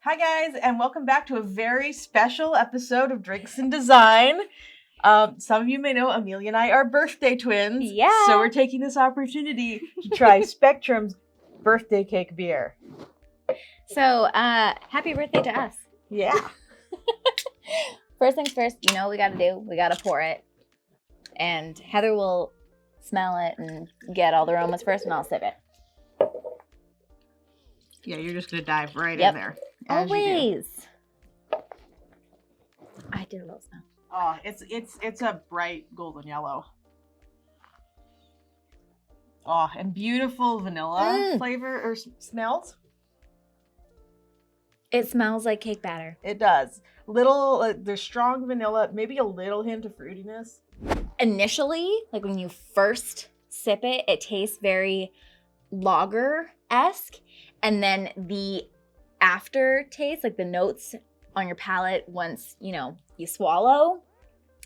Hi guys, and welcome back to a very special episode of Drinks and Design. Some of you may know Emilia and I are birthday twins. Yeah. So we're taking this opportunity to try Spectrum's birthday cake beer. So, happy birthday to us. Yeah. First things first, you know what we gotta do? We gotta pour it. And Heather will smell it and get all the aromas first, and I'll sip it. Yeah, you're just gonna dive right in there. Always. I did a little smell. Oh, it's a bright golden yellow. Oh, and beautiful vanilla flavor or smells. It smells like cake batter. It does. There's strong vanilla, maybe a little hint of fruitiness. Initially, like when you first sip it, it tastes very lager-esque. And then the aftertaste, like the notes on your palate once, you swallow,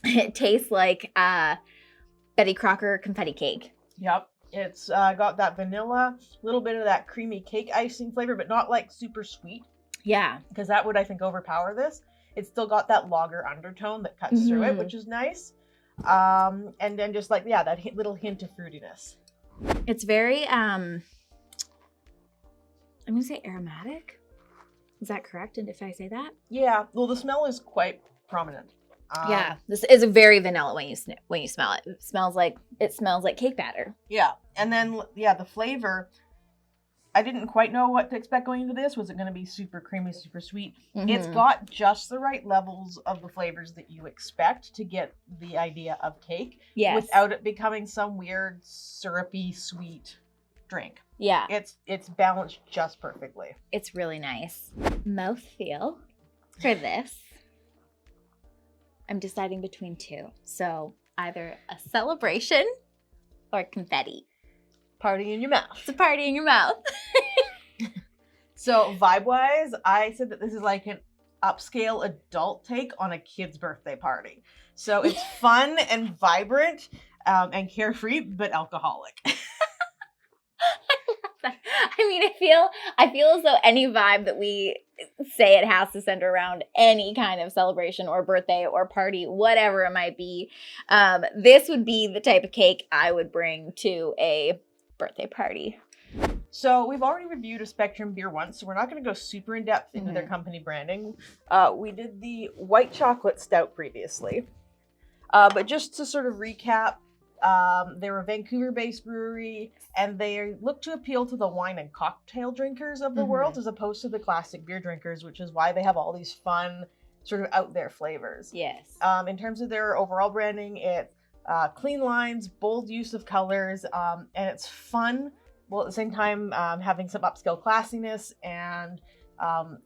it tastes like Betty Crocker confetti cake. Yep. It's got that vanilla, a little bit of that creamy cake icing flavor, but not like super sweet. Yeah. Because that would, I think, overpower this. It's still got that lager undertone that cuts through it, which is nice. And then just like, that little hint of fruitiness. It's very, I'm going to say aromatic. Is that correct? And if I say that? Yeah. Well, the smell is quite prominent. Yeah. This is a very vanilla when you smell it. It smells like cake batter. Yeah. And then, the flavor, I didn't quite know what to expect going into this. Was it going to be super creamy, super sweet? Mm-hmm. It's got just the right levels of the flavors that you expect to get the idea of cake. Yes. Without it becoming some weird syrupy sweet drink. Yeah. It's balanced just perfectly. It's really nice. Mouthfeel for this. I'm deciding between two. So either a celebration or confetti. Party in your mouth. It's a party in your mouth. So vibe-wise, I said that this is like an upscale adult take on a kid's birthday party. So it's fun and vibrant and carefree, but alcoholic. I mean, I feel as though any vibe that we say it has to center around any kind of celebration or birthday or party, whatever it might be. This would be the type of cake I would bring to a birthday party. So we've already reviewed a Spectrum beer once, so we're not going to go super in depth into their company branding. We did the white chocolate stout previously. But just to sort of recap, they're a Vancouver-based brewery, and they look to appeal to the wine and cocktail drinkers of the world as opposed to the classic beer drinkers, which is why they have all these fun, sort of out there flavors. Yes. In terms of their overall branding, it's clean lines, bold use of colors, and it's fun, while at the same time having some upscale classiness and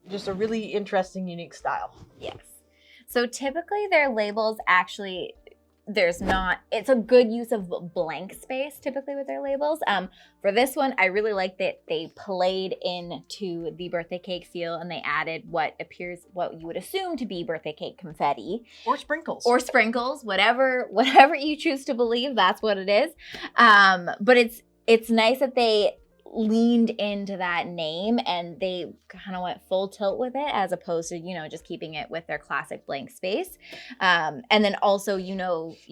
just a really interesting, unique style. Yes. So typically their labels actually... it's a good use of blank space typically with their labels. For this one, I really like that they played into the birthday cake feel and they added what you would assume to be birthday cake confetti. Or sprinkles. Whatever you choose to believe, that's what it is. But it's nice that they leaned into that name and they kind of went full tilt with it as opposed to, just keeping it with their classic blank space. And then also, you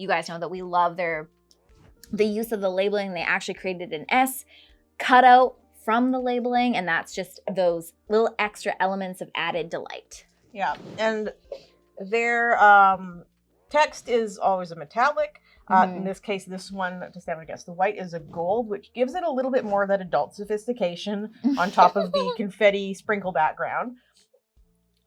guys know that we love the use of the labeling. They actually created an S cutout from the labeling, and that's just those little extra elements of added delight. Yeah, and their text is always a metallic. In this case, this one, to stand against the white, is a gold, which gives it a little bit more of that adult sophistication on top of the confetti sprinkle background.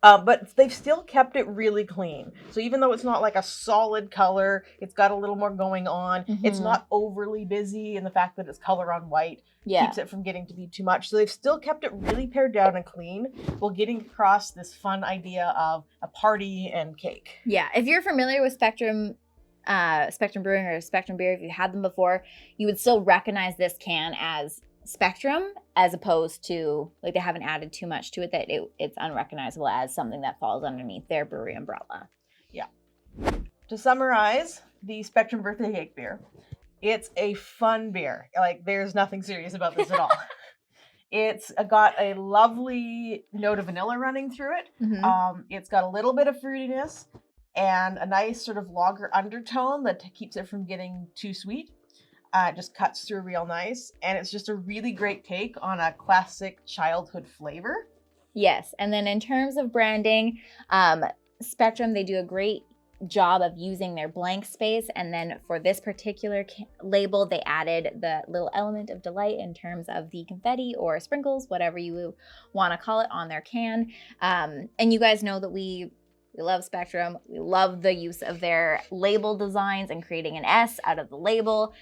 But they've still kept it really clean. So even though it's not like a solid color, it's got a little more going on. It's not overly busy, and the fact that it's color on white keeps it from getting to be too much. So they've still kept it really pared down and clean while getting across this fun idea of a party and cake. Yeah, if you're familiar with Spectrum Brewing or Spectrum Beer, if you had them before, you would still recognize this can as Spectrum, as opposed to, like, they haven't added too much to it that it's unrecognizable as something that falls underneath their brewery umbrella. Yeah. To summarize the Spectrum birthday cake beer, it's a fun beer. Like, there's nothing serious about this at all. It's got a lovely note of vanilla running through it. It's got a little bit of fruitiness and a nice sort of lager undertone that keeps it from getting too sweet. It just cuts through real nice. And it's just a really great take on a classic childhood flavor. Yes. And then in terms of branding, Spectrum, they do a great job of using their blank space, and then for this particular label they added the little element of delight in terms of the confetti or sprinkles, whatever you want to call it, on their can. And you guys know that we love Spectrum. We love the use of their label designs and creating an S out of the label.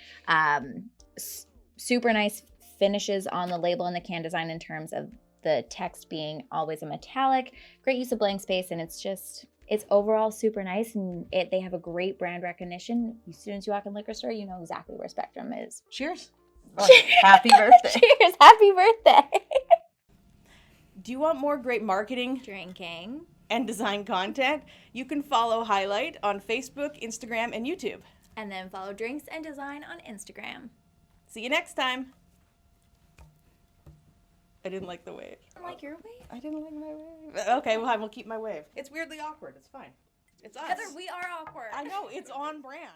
Super nice finishes on the label and the can design in terms of the text being always a metallic. Great use of blank space, and it's overall super nice, and they have a great brand recognition. As soon as you walk in the liquor store, you know exactly where Spectrum is. Cheers. Happy birthday. Cheers. Happy birthday. Do you want more great marketing, drinking, and design content? You can follow Hiilite on Facebook, Instagram, and YouTube. And then follow Drinks and Design on Instagram. See you next time. I didn't like the wave. I like your wave. I didn't like my wave. Okay, well, I will keep my wave. It's weirdly awkward. It's fine. It's us. Heather, we are awkward. I know. It's on brand.